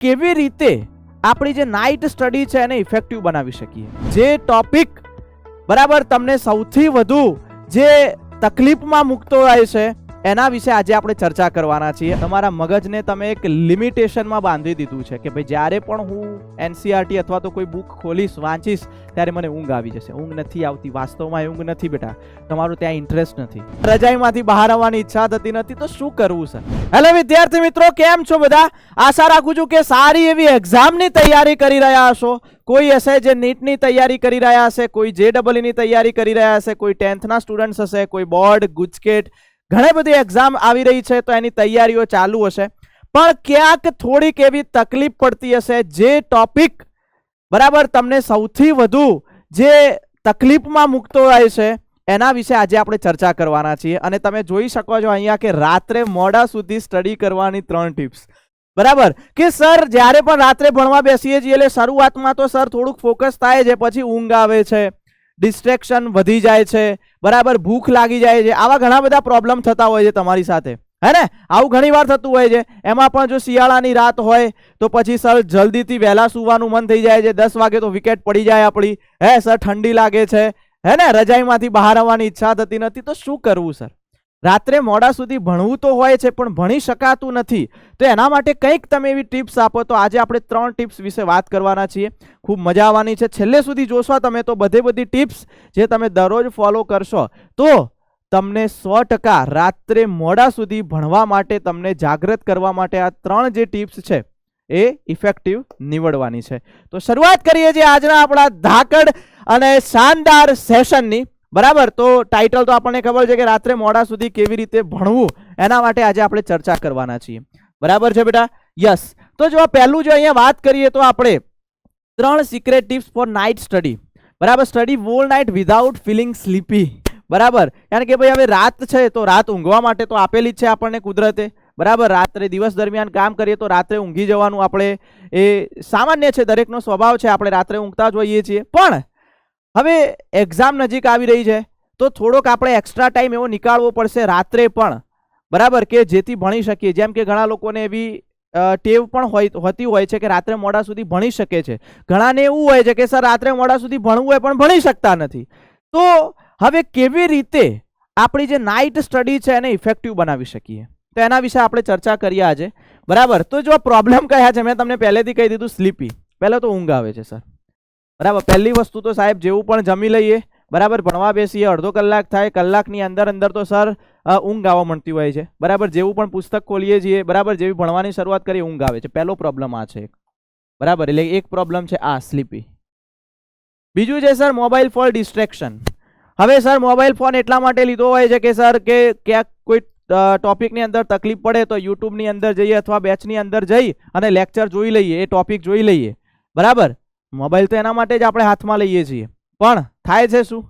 કેવી રીતે આપણી જે નાઇટ સ્ટડી છે એને ઇફેક્ટિવ બનાવી શકીએ, જે ટોપિક બરાબર તમને સૌથી વધુ જે તકલીફમાં મૂકતો હોય છે એના વિશે આજે આપણે ચર્ચા કરવાના છીએ. તમારા મગજને તમે એક લિમિટેશનમાં બાંધી દીધું છે કે ભાઈ જ્યારે પણ હું એનસીઆરટી અથવા તો કોઈ બુક ખોલીશ વાંચીશ ત્યારે મને ઊંઘ આવી જશે. ઊંઘ નથી આવતી, વાસ્તવમાં ઊંઘ નથી બેટા, તમારું ત્યાં ઇન્ટરેસ્ટ નથી, રજાઈમાંથી બહાર આવવાની ઈચ્છા થતી નથી, તો શું કરવું સર? હેલો વિદ્યાર્થી મિત્રો, કેમ છો બધા? આશા રાખું છું કે સારી એવી એક્ઝામની તૈયારી કરી રહ્યા હશો. કોઈ હશે જે નીટની તૈયારી કરી રહ્યા હશે, કોઈ JEEની તૈયારી કરી રહ્યા હશે, કોઈ 10thના સ્ટુડન્ટ્સ હશે, કોઈ બોર્ડ, ગુજકેટ, ઘણી બધી એક્ઝામ આવી રહી છે તો એની તૈયારીઓ ચાલુ હશે. પણ ક્યાંક થોડીક એવી તકલીફ પડતી હશે, જે ટોપિક બરાબર તમને સૌથી વધુ જે તકલીફમાં મૂકતો હોય છે એના વિશે આજે આપણે ચર્ચા કરવાના છીએ. અને તમે જોઈ શકો છો અહીંયા કે રાત્રે મોડા સુધી સ્ટડી કરવાની 3 ટિપ્સ. બરાબર કે સર જ્યારે પણ રાત્રે ભણવા બેસીએ છીએ એટલે શરૂઆતમાં તો સર થોડુંક ફોકસ થાય છે, પછી ઊંઘ આવે છે, ડિસ્ટ્રેક્શન વધી જાય છે, બરાબર ભૂખ લાગી જાય છે, આવા ઘણા બધા પ્રોબ્લેમ થતા હોય છે તમારી સાથે, હે ને? આવું ઘણી વાર થતું હોય છે. એમાં પણ જો શિયાળાની રાત હોય તો પછી સર જલ્દીથી વહેલા સૂવાનું મન થઈ જાય છે, 10 વાગે તો વિકેટ પડી જાય આપણી, હે સર? ઠંડી લાગે છે, હે ને? રજાઈમાંથી બહાર આવવાની ઈચ્છા થતી નથી, તો શું કરવું સર? રાત્રે મોડા સુધી ભણવું તો હોય છે પણ ભણી શકાતું નથી, તો એના માટે કંઈક તમે એવી ટિપ્સ આપો. તો આજે આપણે 3 ટિપ્સ વિશે વાત કરવાના છીએ. ખૂબ મજા આવવાની છે, છેલ્લે સુધી જોશો તમે તો બધી ટિપ્સ જે તમે દરરોજ ફોલો કરશો તો તમને 100% રાત્રે મોડા સુધી ભણવા માટે, તમને જાગૃત કરવા માટે આ 3 જે ટિપ્સ છે એ ઇફેક્ટિવ નીવડવાની છે. તો શરૂઆત કરીએ છીએ આજના આપણા ધાકડ અને શાનદાર સેશનની. બરાબર, તો ટાઇટલ તો આપણને ખબર છે કે રાત્રે મોડા સુધી કેવી રીતે ભણવું, એના માટે આજે આપણે ચર્ચા કરવાના છીએ. બરાબર છે બેટા? યસ. તો જો પહેલું જો અહીંયા વાત કરીએ તો આપણે 3 secret tips for night study. બરાબર, study whole night without feeling sleepy. બરાબર, કારણ કે ભાઈ હવે રાત છે તો રાત ઊંઘવા માટે તો આપેલી જ છે આપણને કુદરતે. બરાબર, રાત્રે દિવસ દરમિયાન કામ કરીએ તો રાત્રે ઊંઘી જવાનું આપણે એ સામાન્ય છે, દરેકનો સ્વભાવ છે, આપણે રાત્રે ઊંઘતા જ હોઈએ છીએ. પણ હવે એક્ઝામ નજીક આવી રહી છે તો થોડોક આપણે એક્સ્ટ્રા ટાઈમ એવો નીકાળવો પડશે રાત્રે પણ, બરાબર, કે જેથી ભણી શકીએ. જેમ કે ઘણા લોકોને એવી ટેવ પણ હોતી હોય છે કે રાત્રે મોડા સુધી ભણી શકે છે. ઘણાને એવું હોય છે કે સર રાત્રે મોડા સુધી ભણવું હોય પણ ભણી શકતા નથી. તો હવે કેવી રીતે આપણી જે નાઇટ સ્ટડી છે એને ઇફેક્ટિવ બનાવી શકીએ, તો એના વિશે આપણે ચર્ચા કરીએ આજે. બરાબર, તો જો પ્રોબ્લેમ કયા છે મેં તમને પહેલેથી કહી દીધું, સ્લીપી. પહેલાં તો ઊંઘ આવે છે સર. બરાબર, પહેલી વસ્તુ તો સાહેબ જેવું પણ જમી લઈએ, બરાબર, ભણવા બેસીએ, અડધો કલાક થાય, કલાકની અંદર તો સર ઊંઘ આવવા મળતી હોય છે. બરાબર, જેવું પણ પુસ્તક ખોલીએ છીએ, બરાબર, જેવી ભણવાની શરૂઆત કરીએ ઊંઘ આવે છે. પહેલો પ્રોબ્લેમ આ છે. બરાબર, એટલે એક પ્રોબ્લેમ છે આ સ્લીપી. બીજું છે સર મોબાઈલ ફોન ડિસ્ટ્રેક્શન. હવે સર મોબાઈલ ફોન એટલા માટે લીધો હોય છે કે સર કે ક્યાંક કોઈ ટોપિકની અંદર તકલીફ પડે તો યુટ્યુબની અંદર જઈએ અથવા બેચની અંદર જઈ અને લેક્ચર જોઈ લઈએ, એ ટોપિક જોઈ લઈએ. બરાબર, મોબાઈલ તો એના માટે જ આપણે હાથમાં લઈએ છીએ, પણ થાય છે શું?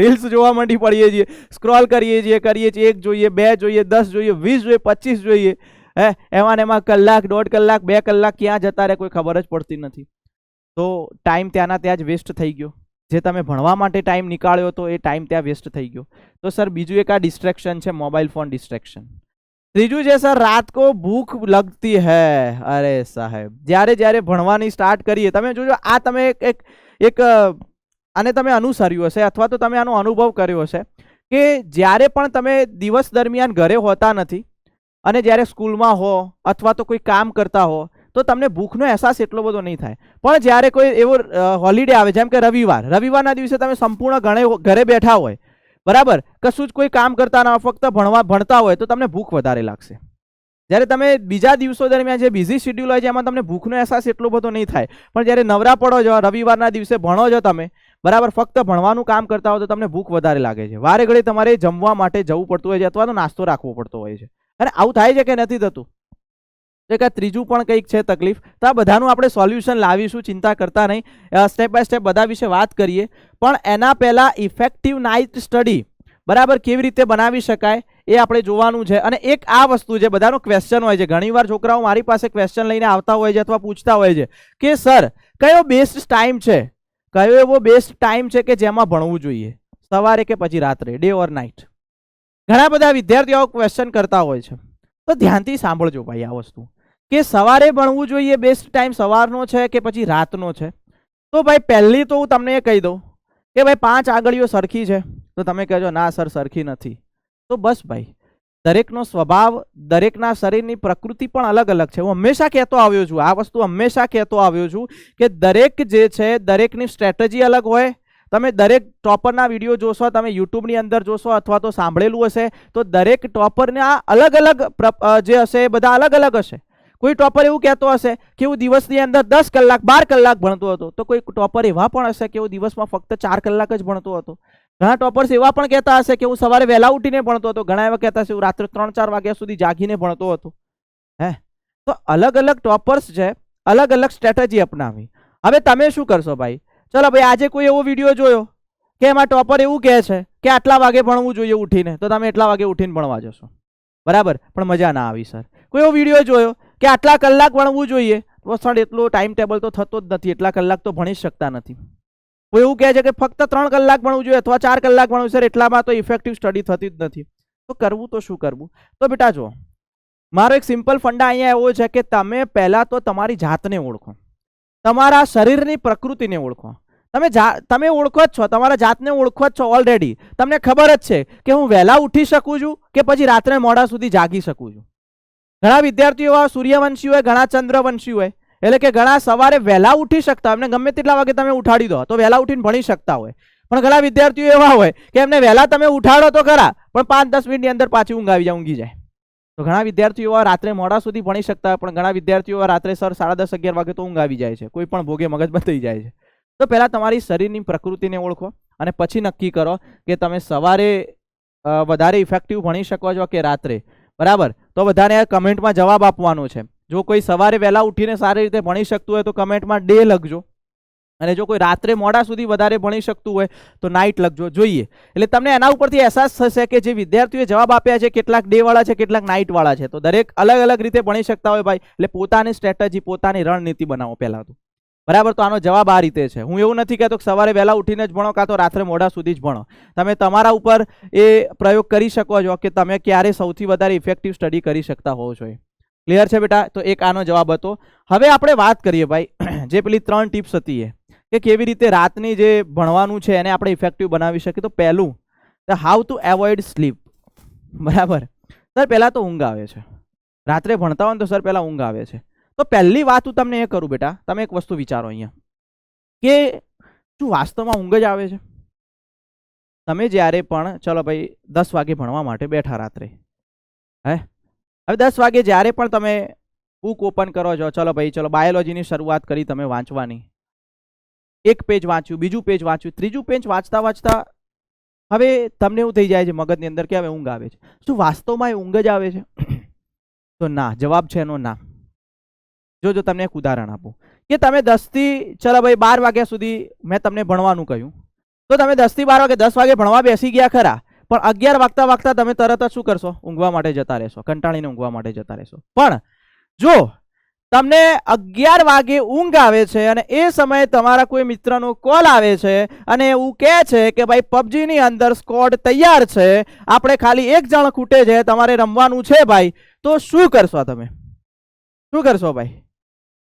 રીલ્સ જોવા માંડી પડીએ છીએ, સ્ક્રોલ કરીએ છીએ, 1 જોઈએ, 2 જોઈએ, 10 જોઈએ, 20 જોઈએ, 25 જોઈએ, હે? એમાં કલાક, 1.5 કલાક, 2 કલાક ક્યાં જતા રહે કોઈ ખબર જ પડતી નથી. તો ટાઈમ ત્યાંના ત્યાં જ વેસ્ટ થઈ ગયો. જે તમે ભણવા માટે ટાઈમ નીકાળ્યો તો એ ટાઈમ ત્યાં વેસ્ટ થઈ ગયો. તો સર બીજું એક આ ડિસ્ટ્રેક્શન છે, મોબાઈલ ફોન ડિસ્ટ્રેક્શન. ત્રીજું છે સર રાત કો ભૂખ લગતી હૈ. અરે સાહેબ, જ્યારે ભણવાની સ્ટાર્ટ કરીએ, તમે જોજો આ તમે એક આને તમે અનુસર્યું હશે અથવા તો તમે આનો અનુભવ કર્યો હશે કે જ્યારે પણ તમે દિવસ દરમિયાન ઘરે હોતા નથી અને જ્યારે સ્કૂલમાં હો અથવા તો કોઈ કામ કરતા હો તો તમને ભૂખનો અહેસાસ એટલો બધો નહીં થાય. પણ જ્યારે કોઈ એવો હોલિડે આવે, જેમ કે રવિવારના દિવસે તમે સંપૂર્ણ ઘરે બેઠા હોય, બરાબર, કશું જ કોઈ કામ કરતા ના, ફક્ત ભણતા હોય તો તમને ભૂખ વધારે લાગશે. જ્યારે તમે બીજા દિવસો દરમિયાન જે બિઝી શેડ્યુલ હોય છે એમાં તમને ભૂખનો અહેસાસ એટલો બધો નહીં થાય. પણ જ્યારે નવરા પડો છો, રવિવારના દિવસે ભણો છો તમે, બરાબર, ફક્ત ભણવાનું કામ કરતા હો તો તમને ભૂખ વધારે લાગે છે. વારે ઘડી તમારે જમવા માટે જવું પડતું હોય છે અથવા તો નાસ્તો રાખવો પડતો હોય છે. અને આવું થાય છે કે નથી થતું? તો કે ત્રીજું પણ કંઈક છે તકલીફ. તો આ બધાનું આપણે સોલ્યુશન લાવીશું, ચિંતા કરતા નહીં. સ્ટેપ બાય સ્ટેપ બધા વિશે વાત કરીએ. પણ એના પહેલા ઇફેક્ટિવ નાઇટ સ્ટડી, બરાબર, કેવી રીતે બનાવી શકાય એ આપણે જોવાનું છે. અને એક આ વસ્તુ છે, બધાનો ક્વેશ્ચન હોય છે, ઘણીવાર છોકરાઓ મારી પાસે ક્વેશ્ચન લઈને આવતા હોય છે અથવા પૂછતા હોય છે કે સર કયો બેસ્ટ ટાઈમ છે, કયો એવો બેસ્ટ ટાઈમ છે કે જેમાં ભણવું જોઈએ, સવારે કે પછી રાત્રે, ડે ઓર નાઇટ? ઘણા બધા વિદ્યાર્થીઓ ક્વેશ્ચન કરતા હોય છે. તો ધ્યાનથી સાંભળજો ભાઈ આ વસ્તુ. કે સવારે ભણવું જોઈએ, બેસ્ટ ટાઈમ સવારનો છે કે પછી રાતનો છે? તો ભાઈ પહેલી તો હું તમને એ કહી દઉં કે ભાઈ 5 આંગળીઓ સરખી છે, તો તમે કહેજો ના સર સરખી નથી. તો બસ ભાઈ, દરેકનો સ્વભાવ, દરેકના શરીરની પ્રકૃતિ પણ અલગ અલગ છે. હું હંમેશા કહેતો આવ્યો છું, આ વસ્તુ હંમેશા કહેતો આવ્યો છું કે દરેક જે છે દરેકની સ્ટ્રેટેજી અલગ હોય. તમે દરેક ટોપરના વિડીયો જોશો, તમે યુટ્યુબની અંદર જોશો અથવા તો સાંભળેલું હશે, તો દરેક ટોપરના અલગ અલગ જે હશે એ બધા અલગ અલગ હશે. કોઈ ટોપર એવું કહેતો હશે કે હું દિવસની અંદર 10 કલાક 12 કલાક ભણતો હતો, તો કોઈ ટોપર એવા પણ હશે કે હું દિવસમાં ફક્ત 4 કલાક જ ભણતો હતો. ઘણા ટોપર્સ એવા પણ કહેતા હશે કે હું સવારે વહેલા ઉઠીને ભણતો હતો, ઘણા એવા કહેતા હશે હું રાત્રે 3-4 વાગ્યા સુધી જાગીને ભણતો હતો. તો અલગ અલગ ટોપર્સ છે, અલગ અલગ સ્ટ્રેટેજી અપનાવી. હવે તમે શું કરશો ભાઈ? ચલો ભાઈ, આજે કોઈ એવો વિડીયો જોયો કે એમાં ટોપર એવું કહે છે કે આટલા વાગે ભણવું જોઈએ ઉઠીને, તો તમે એટલા વાગે ઉઠીને ભણવા જશો, બરાબર? પણ મજા ના આવી સર. કોઈ એવો વિડીયો જોયો કે આટલા કલાક ભણવું જોઈએ, તો સર એટલો ટાઈમ ટેબલ તો થતો જ નથી, એટલા કલાક તો ભણી શકતા નથી. કોઈ એવું કહે છે કે ફક્ત 3 કલાક ભણવું જોઈએ અથવા 4 કલાક ભણવું, સર એટલામાં તો ઇફેક્ટિવ સ્ટડી થતી જ નથી. તો કરવું તો શું કરવું? તો બેટા જો, મારો એક સિમ્પલ ફંડા અહીંયા એવો છે કે તમે પહેલા તો તમારી જાતને ઓળખો, તમારા શરીરની પ્રકૃતિને ઓળખો. તમે ઓળખો જ છો, તમારા જાતને ઓળખો જ છો ઓલરેડી. તમને ખબર જ છે કે હું વહેલા ઉઠી શકું છું કે પછી રાત્રે મોડા સુધી જાગી શકું છું. ઘણા વિદ્યાર્થીઓ સૂર્યવંશી હોય, ઘણા ચંદ્રવંશી હોય, એટલે કે ઘણા સવારે વહેલા ઉઠી શકતા હોય, એમને ગમે તેટલા વાગે તમે ઉઠાડી દો તો વહેલા ઉઠીને ભણી શકતા હોય. પણ ઘણા વિદ્યાર્થીઓ એવા હોય કે એમને વહેલા તમે ઉઠાડો તો ખરા, પણ 5-10 મિનિટની અંદર પાછી ઊંઘી જાય. તો ઘણા વિદ્યાર્થીઓ રાત્રે મોડા સુધી ભણી શકતા હોય, પણ ઘણા વિદ્યાર્થીઓ રાત્રે સર 10:30-11 વાગે તો ઊંઘ આવી જાય છે, કોઈ પણ ભોગે મગજ બંધ થઈ જાય છે. તો પહેલા તમારી શરીરની પ્રકૃતિને ઓળખો અને પછી નક્કી કરો કે તમે સવારે વધારે ઇફેક્ટિવ ભણી શકો છો કે રાત્રે, બરાબર? તો બધાને કમેન્ટમાં જવાબ આપવાનો છે. જો કોઈ સવારે વહેલા ઉઠીને સારી રીતે ભણી શકતું હોય તો કમેન્ટમાં ડે લખજો, અને જો કોઈ રાત્રે મોડા સુધી વધારે ભણી શકતું હોય તો નાઇટ લખજો. જોઈએ એટલે તમને એના ઉપરથી અહેસાસ થશે કે જે વિદ્યાર્થીઓએ જવાબ આપ્યા છે કેટલાક ડે વાળા છે, કેટલાક નાઇટ વાળા છે. તો દરેક અલગ અલગ રીતે ભણી શકતા હોય ભાઈ, એટલે પોતાની સ્ટ્રેટેજી, પોતાની રણનીતિ બનાવો પહેલા તો, બરાબર? તો આનો જવાબ આ રીતે છે. હું એવું નથી કહેતો કે સવારે વહેલા ઉઠીને જ ભણો કાં તો રાત્રે મોડા સુધી જ ભણો. તમે તમારા ઉપર એ પ્રયોગ કરી શકો છો કે તમે ક્યારે સૌથી વધારે ઇફેક્ટિવ સ્ટડી કરી શકતા હોવ છો. ક્લિયર છે બેટા? તો એક આનો જવાબ હતો. હવે આપણે વાત કરીએ ભાઈ, જે પેલી 3 ટિપ્સ હતી એ કે કેવી રીતે રાતની જે ભણવાનું છે એને આપણે ઇફેક્ટિવ બનાવી શકીએ. તો પહેલું, હાઉ ટુ એવોઇડ સ્લીપ, બરાબર? સર પહેલા તો ઊંઘ આવે છે, રાત્રે ભણતા હોય ને તો સર પહેલા ઊંઘ આવે છે. તો પહેલી વાત હું તમને એ કરું બેટા, તમે એક વસ્તુ વિચારો અહીંયા કે શું વાસ્તવમાં ઊંઘ જ આવે છે? તમે જ્યારે પણ ચલો ભાઈ 10 વાગે ભણવા માટે બેઠા રાત્રે, હવે 10 વાગે જ્યારે પણ તમે બુક ઓપન કરો છો, ચલો ભાઈ ચલો બાયોલોજીની શરૂઆત કરી તમે વાંચવાની, એક પેજ વાંચ્યું, બીજું પેજ વાંચ્યું, ત્રીજું પેજ વાંચતા વાંચતા હવે તમને એવું થઈ જાય છે મગજની અંદર કે હવે ઊંઘ આવે છે. શું વાસ્તવમાં એ ઊંઘ જ આવે છે? તો ના, જવાબ છે એનો ના. જો તમને એક ઉદાહરણ આપું કે તમે 10 થી ચલો ભાઈ 12 વાગ્યા સુધી મેં તમને ભણવાનું કહ્યું, તો તમે 10 થી 12 વાગે 10 વાગે ભણવા બેસી ગયા ખરા, પણ 11 વાગતા વાગતા તમે તરત જ શું કરશો? ઊંઘવા માટે જતા રહેશો, કંટાળીને ઊંઘવા માટે જતા રહેશો. પણ જો તમને 11 વાગે ઊંઘ આવે છે અને એ સમયે તમારા કોઈ મિત્રનો કોલ આવે છે અને એવું કહે છે કે ભાઈ PUBG ની અંદર સ્કોડ તૈયાર છે, આપણે ખાલી 1 જણ ખૂટે છે, તમારે રમવાનું છે ભાઈ, તો શું કરશો તમે? શું કરશો ભાઈ?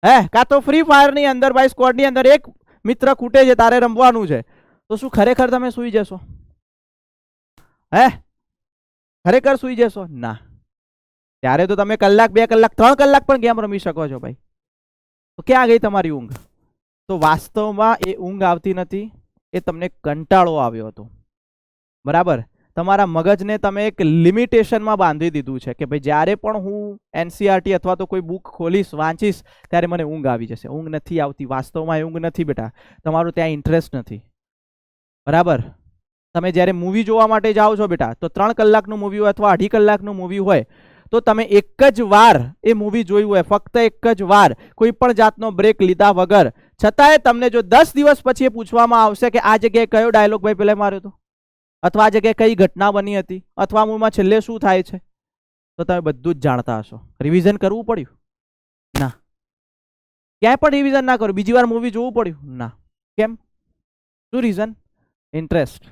કાં તો ફ્રી ફાયર ની અંદર ભાઈ સ્કોડની અંદર 1 મિત્ર ખૂટે છે, તારે રમવાનું છે, તો શું ખરેખર તમે સૂઈ જશો? ખરેખર સૂઈ જશો? ના. ત્યારે તો તમે કલાક 2 કલાક 3 કલાક પણ ગેમ રમી શકો છો ભાઈ. તો ક્યાં ગઈ તમારી ઊંઘ? તો વાસ્તવમાં એ ઊંઘ આવતી નથી, એ તમને કંટાળો આવ્યો હતો, બરાબર? તમારા મગજને તમે એક લિમિટેશનમાં બાંધી દીધું છે કે ભાઈ જ્યારે પણ હું NCERT અથવા તો કોઈ બુક ખોલીશ, વાંચીશ, ત્યારે મને ઊંઘ આવી જશે. ઊંઘ નથી આવતી. વાસ્તવમાં એ ઊંઘ નથી બેટા, તમારું ત્યાં ઇન્ટરેસ્ટ નથી, બરાબર? તમે જ્યારે મૂવી જોવા માટે જાઓ છો બેટા, તો 3 કલાકનું મૂવી હોય અથવા 2.5 કલાકનું મૂવી હોય, તો તમે એક જ વાર એ મૂવી જોયું હોય, ફક્ત એક જ વાર, કોઈ પણ જાતનો બ્રેક લીધા વગર, છતાંય તમને જો 10 દિવસ પછી એ પૂછવામાં આવશે કે આ જગ્યાએ કયો ડાયલોગ ભાઈ પેલા માર્યો હતો, અથવા આ જગ્યાએ કઈ ઘટના બની હતી, અથવા મૂવીમાં છેલ્લે શું થાય છે, તો તમે બધું જ જાણતા હશો. રિવિઝન કરવું પડ્યું? ના. ક્યાંય પણ રિવિઝન ના કર્યું? બીજી વાર મૂવી જોવું પડ્યું? ના. કેમ? શું રીઝન? ઇન્ટરેસ્ટ.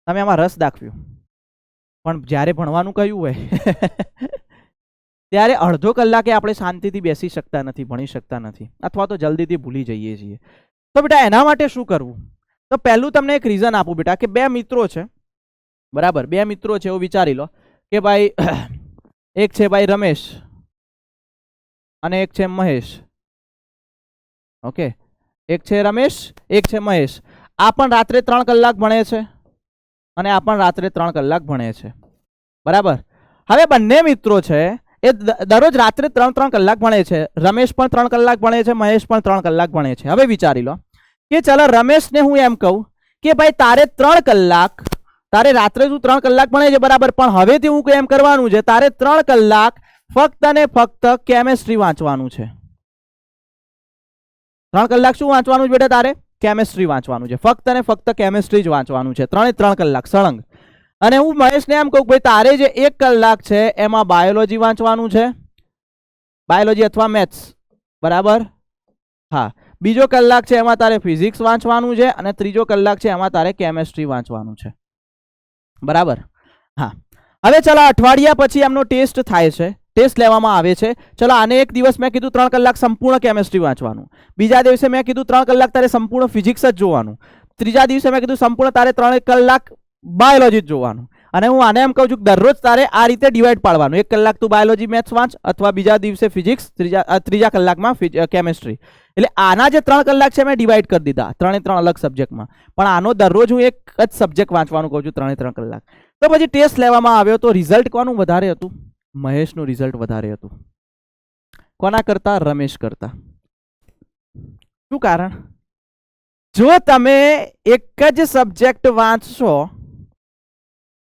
તમે આમાં રસ દાખવ્યો. પણ જ્યારે ભણવાનું કહ્યું હોય ત્યારે અડધો કલાકે આપણે શાંતિથી બેસી શકતા નથી, ભણી શકતા નથી, અથવા તો જલ્દીથી ભૂલી જઈએ છીએ. તો બેટા એના માટે શું કરવું? તો પહેલું તમને એક રીઝન આપું બેટા કે બે મિત્રો છે, બરાબર, બે મિત્રો છે એવું વિચારી લો કે ભાઈ એક છે ભાઈ રમેશ અને એક છે મહેશ. ઓકે, એક છે રમેશ, એક છે મહેશ. આ પણ રાત્રે 3 કલાક ભણે છે અને આ પણ રાત્રે 3 કલાક ભણે છે, બરાબર. હવે બંને મિત્રો છે એ દરરોજ રાત્રે 3 કલાક ભણે છે. રમેશ પણ 3 કલાક ભણે છે, મહેશ પણ 3 કલાક ભણે છે. હવે વિચારી લો કે ચાલો રમેશને હું એમ કહું કે ભાઈ તારે 3 કલાક, તારે રાત્રે તું 3 કલાક ભણે છે, બરાબર, પણ હવેથી હું એમ કરવાનું છે, તારે 3 કલાક ફક્ત ને ફક્ત કેમેસ્ટ્રી વાંચવાનું છે. 3 કલાક શું વાંચવાનું છે બેટા? તારે કેમેસ્ટ્રી વાંચવાનું છે, ફક્ત ને ફક્ત કેમેસ્ટ્રી જ વાંચવાનું છે, 3 કલાક સળંગ. અને હું મહેશને એમ કહું ભાઈ તારે જે 1 કલાક છે એમાં બાયોલોજી વાંચવાનું છે, બાયોલોજી અથવા મેથ્સ, બરાબર. હા, બીજો કલાક છે એમાં તારે ફિઝિક્સ વાંચવાનું છે અને ત્રીજો કલાક છે એમાં તારે કેમેસ્ટ્રી વાંચવાનું છે, બરાબર. હા, હવે ચલો અઠવાડિયા પછી એમનો ટેસ્ટ થાય છે, ટેસ્ટ લેવામાં આવે છે. ચલો આને એક દિવસ મેં કીધું 3 કલાક સંપૂર્ણ કેમેસ્ટ્રી વાંચવાનું, બીજા દિવસે મેં કીધું 3 કલાક તારે સંપૂર્ણ ફિઝિક્સ જ જોવાનું, ત્રીજા દિવસે મેં કીધું સંપૂર્ણ તારે 3 કલાક બાયોલોજી જ જોવાનું. અને હું આને એમ કહું છું કે દરરોજ તારે આ રીતે ડિવાઈડ પાડવાનું, 1 કલાક તું બાયોલોજી મેથ્સ વાંચ અથવા બીજા દિવસે ફિઝિક્સ, ત્રીજા કલાકમાં કેમેસ્ટ્રી. એટલે આના જે 3 કલાક છે મેં ડિવાઈડ કરી દીધા 3 અલગ સબ્જેક્ટમાં, પણ આનો દરરોજ હું એક જ સબ્જેક્ટ વાંચવાનું કહું છું 3 કલાક. તો પછી ટેસ્ટ લેવામાં આવ્યો તો રિઝલ્ટ કોનું વધારે હતું? મહેશનું રિઝલ્ટ વધારે હતું. કોના કરતા? રમેશ કરતા. શું કારણ? જો તમે એક જ સબ્જેક્ટ વાંચશો,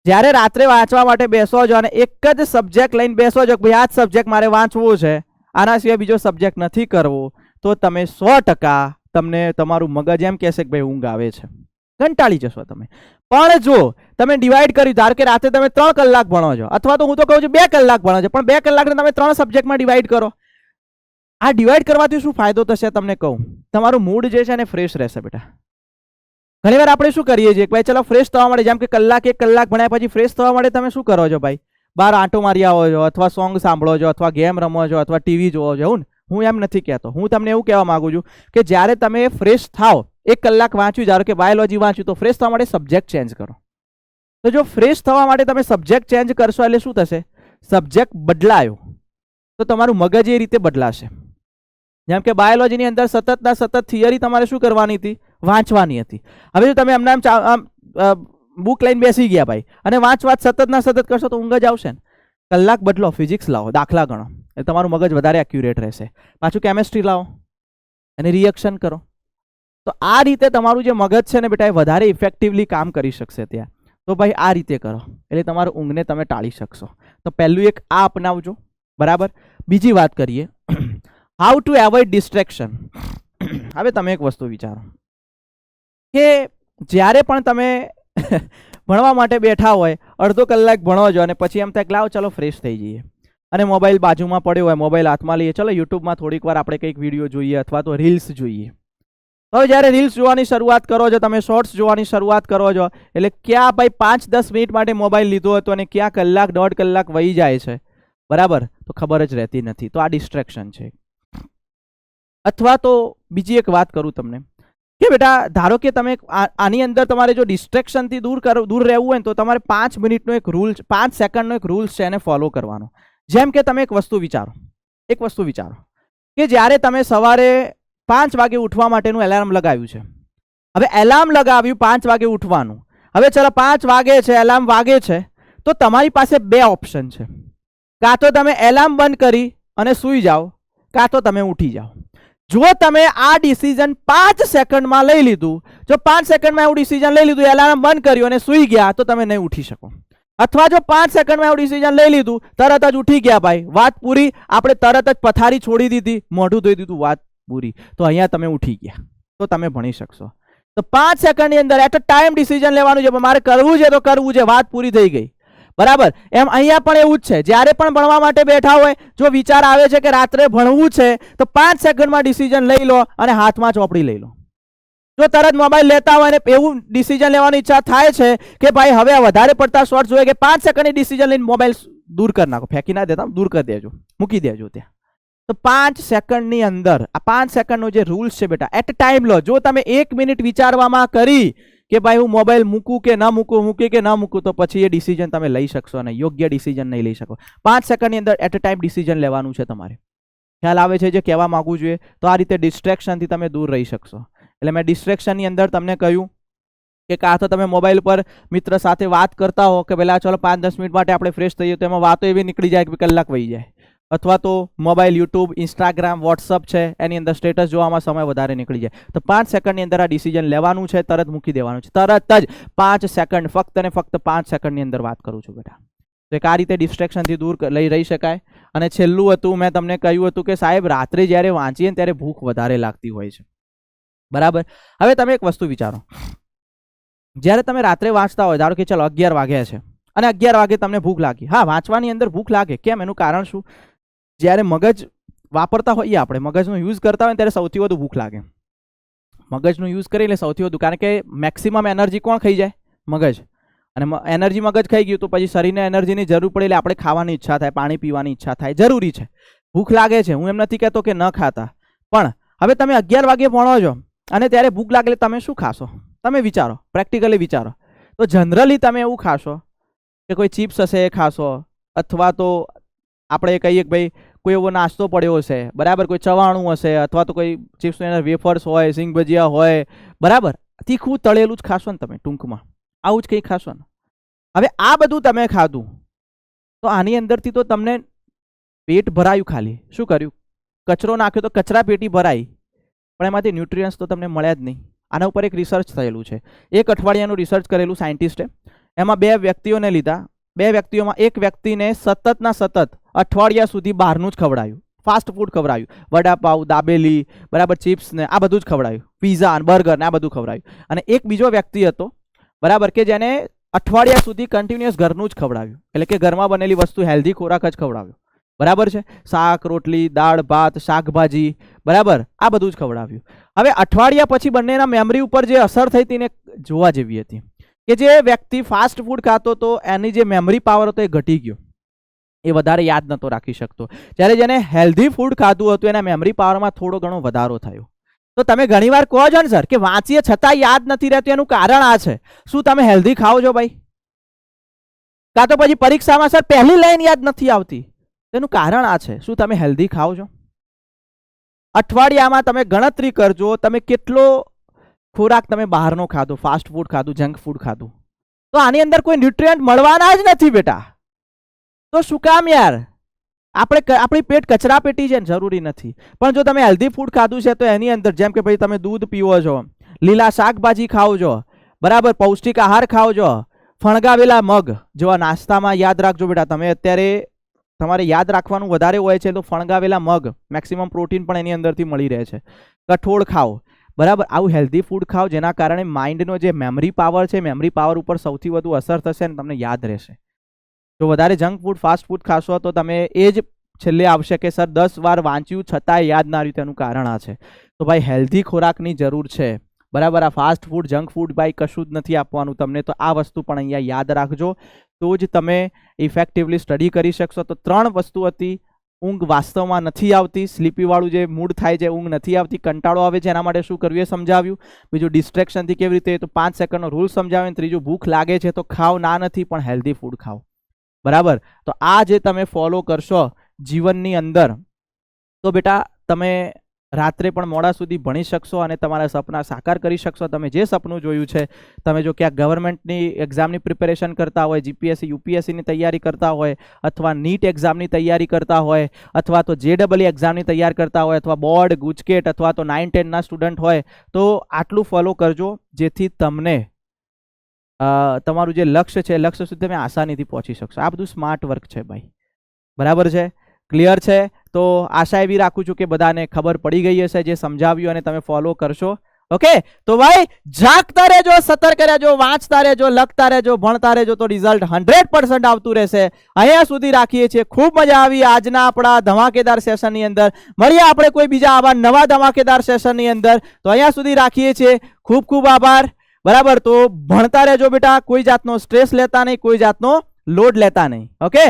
જ્યારે રાત્રે વાંચવા માટે બેસો છો અને એક જ સબ્જેક્ટ લઈને બેસો છો કે ભાઈ આ જ સબ્જેક્ટ મારે વાંચવું છે, આના સિવાય બીજો સબ્જેક્ટ નથી કરવો, તો તમે 100% તમને તમારું મગજ એમ કહેશે કે ભાઈ ઊંઘ આવે છે, કંટાળી જશો તમે. પણ જો તમે ડિવાઈડ કરી, ધારો કે રાત્રે તમે 3 કલાક ભણો છો, અથવા તો હું તો કહું છું 2 કલાક ભણો છો, પણ 2 કલાકને તમે 3 સબ્જેક્ટમાં ડિવાઈડ કરો. આ ડિવાઈડ કરવાથી શું ફાયદો થશે તમને કહું? તમારું મૂડ જે છે ને ફ્રેશ રહેશે બેટા. ઘણીવાર આપણે શું કરીએ છીએ કે ભાઈ ચલો ફ્રેશ થવા માટે, જેમ કે 1 કલાક ભણ્યા પછી ફ્રેશ થવા માટે તમે શું કરો છો ભાઈ? બહાર આંટો મારી આવો છો, અથવા સોંગ સાંભળો છો, અથવા ગેમ રમો છો, અથવા ટીવી જોવો છો. હું એમ નથી કહેતો, હું તમને એવું કહેવા માંગુ છું કે જ્યારે તમે ફ્રેશ થાઓ, 1 કલાક વાંચ્યું, ધારો કે બાયોલોજી વાંચ્યું, તો ફ્રેશ થવા માટે સબ્જેક્ટ ચેન્જ કરો. તો જો ફ્રેશ થવા માટે તમે સબ્જેક્ટ ચેન્જ કરશો એટલે શું થશે? સબ્જેક્ટ બદલાયો તો તમારું મગજ એ રીતે બદલાશે. જેમ કે બાયોલોજીની અંદર સતત થિયરી તમારે શું કરવાની હતી? વાંચવાની હતી. હવે જો તમે એમના એમ બુક લઈને બેસી ગયા ભાઈ અને વાંચ સતત કરશો તો ઊંઘ જ આવશે ને. કલાક બદલો, ફિઝિક્સ લાવો, દાખલા ગણો, એટલે તમારું મગજ વધારે એક્યુરેટ રહેશે. પાછું કેમેસ્ટ્રી લાવો અને રિએક્શન કરો. તો આ રીતે તમારું જે મગજ છે ને બેટા એ વધારે ઇફેક્ટિવલી કામ કરી શકશે ત્યાં. તો ભાઈ આ રીતે કરો એટલે તમારું ઊંઘને તમે ટાળી શકશો. તો પહેલું એક આ અપનાવજો, બરાબર. બીજી વાત કરીએ, હાઉ ટુ એવોઇડ ડિસ્ટ્રેક્શન. હવે તમે એક વસ્તુ વિચારો કે જ્યારે પણ તમે ભણવા માટે બેઠા હોય, અડધો કલાક ભણો છો અને પછી એમ થાય કે લાવો ચલો ફ્રેશ થઈ જઈએ, અને મોબાઈલ બાજુમાં પડ્યો હોય, મોબાઈલ હાથમાં લઈએ, ચલો યુટ્યુબમાં થોડીક વાર આપણે કંઈક વિડીયો જોઈએ અથવા તો રીલ્સ જોઈએ. હવે જ્યારે રીલ્સ જોવાની શરૂઆત કરો છો, તમે શોર્ટ્સ જોવાની શરૂઆત કરો છો, એટલે ક્યાં ભાઈ 5-10 મિનિટ માટે મોબાઈલ લીધો હતો અને ક્યાં કલાક 1.5 કલાક વહી જાય છે, બરાબર, તો ખબર જ રહેતી નથી. તો આ ડિસ્ટ્રેક્શન છે. અથવા તો બીજી એક વાત કરું તમને કે બેટા ધારો કે તમે આની અંદર તમારે જો ડિસ્ટ્રેક્શનથી દૂર રહેવું હોય ને તો તમારે 5 મિનિટનો એક રૂલ, 5 સેકન્ડનો એક રૂલ્સ છે એને ફોલો કરવાનો. જેમ કે તમે એક વસ્તુ વિચારો કે જ્યારે તમે સવારે 5 વાગે ઉઠવા માટેનું એલાર્મ લગાવ્યું છે. હવે એલાર્મ લગાવ્યું 5 વાગે ઉઠવાનું. હવે ચલો 5 વાગે છે, એલાર્મ વાગે છે, તો તમારી પાસે 2 ઓપ્શન છે. કાં તો તમે એલાર્મ બંધ કરી અને સૂઈ જાઓ, કાં તો તમે ઉઠી જાઓ. જો તમે આ ડિસિઝન 5 સેકન્ડમાં લઈ લીધું, જો 5 સેકન્ડમાં એવું ડિસિઝન લઈ લીધું, એલાર્મ બંધ કર્યું અને સૂઈ ગયા, તો તમે નહીં ઉઠી શકો. અથવા જો 5 સેકન્ડમાં એવું ડિસિઝન લઈ લીધું, તરત જ ઉઠી ગયા, ભાઈ વાત પૂરી, આપણે તરત જ પથારી છોડી દીધી, મોઢું ધોઈ દીધું, વાત પૂરી, તો અહીંયા તમે ઉઠી ગયા, તો તમે ભણી શકશો. તો 5 સેકન્ડની અંદર એટ અ ટાઈમ ડિસિઝન લેવાનું છે, મારે કરવું છે તો કરવું છે, વાત પૂરી થઈ ગઈ, બરાબર. એમ અહીંયા પણ એવું જ છે, જ્યારે પણ ભણવા માટે બેઠા હોય, જો વિચાર આવે છે કે રાત્રે ભણવું છે, તો 5 સેકન્ડમાં ડિસિઝન લઈ લો અને હાથમાં ચોપડી લઈ લો. જો તરત મોબાઈલ લેતા હોય ને એવું ડિસિઝન લેવાની ઈચ્છા થાય છે કે ભાઈ હવે વધારે પડતા શોર્ટ જોઈએ કે 5 સેકન્ડની ડિસિઝન લઈને મોબાઈલ દૂર કરી નાખો, ફેંકી ના દેતા, દૂર કરી દેજો, મૂકી દેજો ત્યાં. તો 5 સેકન્ડની અંદર આ 5 સેકન્ડનો જે રૂલ્સ છે બેટા, એટ ટાઈમ લો. જો તમે 1 મિનિટ વિચારવામાં કરી કે ભાઈ હું મોબાઈલ મૂકું કે ન મૂકું, મૂકી કે ન મૂકું, તો પછી એ ડિસિઝન તમે લઈ શકશો નહીં, યોગ્ય ડિસિઝન નહીં લઈ શકો. 5 સેકન્ડની અંદર એટ ટાઈમ ડિસિઝન લેવાનું છે તમારે. ખ્યાલ આવે છે જે કહેવા માંગુ જોઈએ? તો આ રીતે ડિસ્ટ્રેક્શનથી તમે દૂર રહી શકશો. એટલે મેં ડિસ્ટ્રેક્શનની અંદર તમને કહ્યું કે કાં તો તમે મોબાઈલ પર મિત્ર સાથે વાત કરતા હો કે પહેલાં ચાલો 5-10 મિનિટ માટે આપણે ફ્રેશ થઈએ, તો એમાં વાતો એવી નીકળી જાય કે કલાક વહી જાય. અથવા તો મોબાઈલ, યુટ્યુબ, ઇન્સ્ટાગ્રામ, વોટ્સઅપ છે એની અંદર સ્ટેટસ જોવામાં સમય વધારે નીકળી જાય. તો 5 સેકન્ડની અંદર આ ડિસિઝન લેવાનું છે, તરત મૂકી દેવાનું છે, તરત જ 5 સેકન્ડ, ફક્ત ને ફક્ત 5 સેકન્ડની અંદર વાત કરું છું બેટા. તો એક આ રીતે ડિસ્ટ્રેક્શનથી દૂર રહી શકાય. અને છેલ્લું હતું, મેં તમને કહ્યું હતું કે સાહેબ રાત્રે જ્યારે વાંચીએ ને ત્યારે ભૂખ વધારે લાગતી હોય છે, બરાબર. હવે તમે એક વસ્તુ વિચારો, જ્યારે તમે રાત્રે વાંચતા હોય, ધારો કે ચલો 11 વાગ્યા છે અને 11 વાગે તમને ભૂખ લાગી. હા, વાંચવાની અંદર ભૂખ લાગે. કેમ? એનું કારણ શું? જ્યારે મગજ વાપરતા હોઈએ, આપણે મગજનો યુઝ કરતા હોય ત્યારે સૌથી વધુ ભૂખ લાગે. મગજનો યુઝ કરી એટલે સૌથી વધુ, કારણ કે મેક્સિમમ એનર્જી કોણ ખાઈ જાય? મગજ. અને એનર્જી મગજ ખાઈ ગયું તો પછી શરીરને એનર્જીની જરૂર પડે એટલે આપણે ખાવાની ઈચ્છા થાય, પાણી પીવાની ઈચ્છા થાય, જરૂરી છે. ભૂખ લાગે છે, હું એમ નથી કહેતો કે ન ખાતા, પણ હવે તમે 11 વાગે ભણો છો અને ત્યારે ભૂખ લાગે તમે શું ખાશો? તમે વિચારો, પ્રેક્ટિકલી વિચારો. તો જનરલી તમે એવું ખાશો કે કોઈ ચિપ્સ હશે એ ખાશો, અથવા તો આપણે કહીએ કે ભાઈ કોઈ એવો નાસ્તો પડ્યો હશે, બરાબર, કોઈ ચવાણું હશે, અથવા તો કોઈ ચિપ્સની અંદર વેફર્સ હોય, સિંગ ભજીયા હોય, બરાબર, તીખું તળેલું જ ખાશો ને તમે, ટૂંકમાં આવું જ કંઈ ખાશો ને. હવે આ બધું તમે ખાધું તો આની અંદરથી તો તમને પેટ ભરાયું, ખાલી શું કર્યું? કચરો નાખ્યો તો કચરા પેટી ભરાઈ, પણ એમાંથી ન્યુટ્રિયન્ટ્સ તો તમને મળ્યા જ નહીં. આના ઉપર એક રિસર્ચ થયેલું છે, 1 અઠવાડિયાનું રિસર્ચ કરેલું સાયન્ટિસ્ટે. એમાં 2 વ્યક્તિઓને લીધા. 2 વ્યક્તિઓમાં એક વ્યક્તિને સતત અઠવાડિયા સુધી બહારનું જ ખવડાયું, ફાસ્ટ ફૂડ ખવડાવ્યું, વડાપાઉં, દાબેલી, બરાબર, ચિપ્સ ને આ બધું જ ખવડાવ્યું, પીઝા અને બર્ગર ને આ બધું ખવડાવ્યું. અને એક બીજો વ્યક્તિ હતો, બરાબર, કે જેને અઠવાડિયા સુધી કન્ટિન્યુઅસ ઘરનું જ ખવડાવ્યું, એટલે કે ઘરમાં બનેલી વસ્તુ, હેલ્ધી ખોરાક જ ખવડાવ્યો, બરાબર છે. શાક, રોટલી, દાળ, ભાત, શાકભાજી, બરાબર, આ બધું જ ખવડાવ્યું. હવે અઠવાડિયા પછી બંનેના મેમરી ઉપર જે અસર થઈ હતી ને જોવા જેવી હતી, કે જે વ્યક્તિ ફાસ્ટ ફૂડ ખાતો હતો એની જે મેમરી પાવર હતો એ ઘટી ગયો, એ વધારે યાદ નહોતો રાખી શકતો. જ્યારે જેને હેલ્ધી ફૂડ ખાધું હતું એના મેમરી પાવરમાં થોડો ઘણો વધારો થયો. તો તમે ઘણીવાર કહો છો ને સર કે વાંચીએ છતાં યાદ નથી રહેતું, એનું કારણ આ છે. શું તમે હેલ્ધી ખાઓ છો ભાઈ? કાં તો પછી પરીક્ષામાં સર પહેલી લાઈન યાદ નથી આવતી, તેનું કારણ આ છે. શું તમે હેલ્ધી ખાઓ છો? અઠવાડિયામાં તમે ગણતરી કરજો, તમે કેટલો ખોરાક તમે બહારનો ખાધો, ફાસ્ટ ફૂડ ખાધું, જંક ફૂડ ખાધું, તો આની અંદર કોઈ ન્યુટ્રિયન્ટ મળવાના જ નથી બેટા. તો શું કામ યાર? આપણી પેટ કચરા પેટી છે ને, જરૂરી નથી. પણ જો તમે હેલ્ધી ફૂડ ખાધું છે તો એની અંદર, જેમ કે ભાઈ તમે દૂધ પીવો છો, લીલા શાકભાજી ખાઓ છો, બરાબર, પૌષ્ટિક આહાર ખાઓ છો, ફણગાવેલા મગ જેવા નાસ્તામાં યાદ રાખજો બેટા. તમે અત્યારે તમારે યાદ રાખવાનું વધારે હોય છે તો ફણગાવેલા મગ, મેક્સિમમ પ્રોટીન પણ એની અંદરથી મળી રહે છે. કઠોળ ખાઓ, બરાબર, આવું હેલ્ધી ફૂડ ખાઓ, જેના કારણે માઇન્ડનો જે મેમરી પાવર છે, મેમરી પાવર ઉપર સૌથી વધુ અસર થશે અને તમને યાદ રહેશે. જો વધારે જંક ફૂડ, ફાસ્ટ ફૂડ ખાશો તો તમે એ જ છેલ્લે આવશે કે સર 10 વાર વાંચ્યું છતાંય યાદ ના રહ્યું, તેનું કારણ આ છે. તો ભાઈ હેલ્ધી ખોરાકની જરૂર છે, બરાબર. આ ફાસ્ટ ફૂડ, જંક ફૂડ ભાઈ કશું જ નથી આપવાનું તમને. તો આ વસ્તુ પણ અહીંયા યાદ રાખજો, તો જ તમે ઇફેક્ટિવલી સ્ટડી કરી શકશો. તો 3 વસ્તુ હતી. ઊંઘ વાસ્તવમાં નથી આવતી, સ્લીપીવાળું જે મૂડ થાય છે, ઊંઘ નથી આવતી, કંટાળો આવે છે, એના માટે શું કરવું એ સમજાવ્યું. બીજું ડિસ્ટ્રેક્શનથી કેવી રીતે, તો 5 સેકન્ડનો રૂલ સમજાવ્યો. ત્રીજું ભૂખ લાગે છે તો ખાઓ, ના નથી પણ હેલ્ધી ફૂડ ખાઓ, બરાબર. તો આ જે તમે ફોલો કરશો જીવનની અંદર તો બેટા તમે રાત્રે પણ મોડા સુધી ભણી શકશો અને તમારા સપના સાકાર કરી શકશો. તમે જે સપનું જોયું છે, તમે જો ક્યાંક ગવર્મેન્ટની એક્ઝામની પ્રિપેરેશન કરતા હોય, જીપીએસસી યુપીએસસીની તૈયારી કરતા હોય, અથવા નીટ એક્ઝામની તૈયારી કરતા હોય, અથવા તો JEE એક્ઝામની તૈયારી કરતા હોય, અથવા બોર્ડ, ગુજકેટ, અથવા તો 9-10ના સ્ટુડન્ટ હોય, તો આટલું ફોલો કરજો જેથી તમને તમારું જે લક્ષ્ય છે, લક્ષ્ય સુધી તમે આસાનીથી પહોંચી શકશો. આ બધું સ્માર્ટ વર્ક છે ભાઈ, બરાબર છે, ક્લિયર છે. તો આશા એવી રાખું છું કે બધાને ખબર પડી ગઈ હશે જે સમજાવ્યું અને તમે ફોલો કરશો. ઓકે, તો ભાઈ જાગતા રહેજો, સતર્ક રહેજો, વાંચતા રહેજો, લખતા રહેજો, ભણતા રહેજો, તો રિઝલ્ટ 100% આવતું રહેશે. અહીંયા સુધી રાખીએ છીએ. ખૂબ મજા આવી આજના આપણા ધમાકેદાર સેશનની અંદર. મળીએ આપણે કોઈ બીજા આવા નવા ધમાકેદાર સેશનની અંદર. તો અહીંયા સુધી રાખીએ છીએ. ખૂબ ખૂબ આભાર. બરાબર, તો ભણતા રહેજો બેટા, કોઈ જાતનો સ્ટ્રેસ લેતા નહીં, કોઈ જાતનો લોડ લેતા નહીં. ઓકે.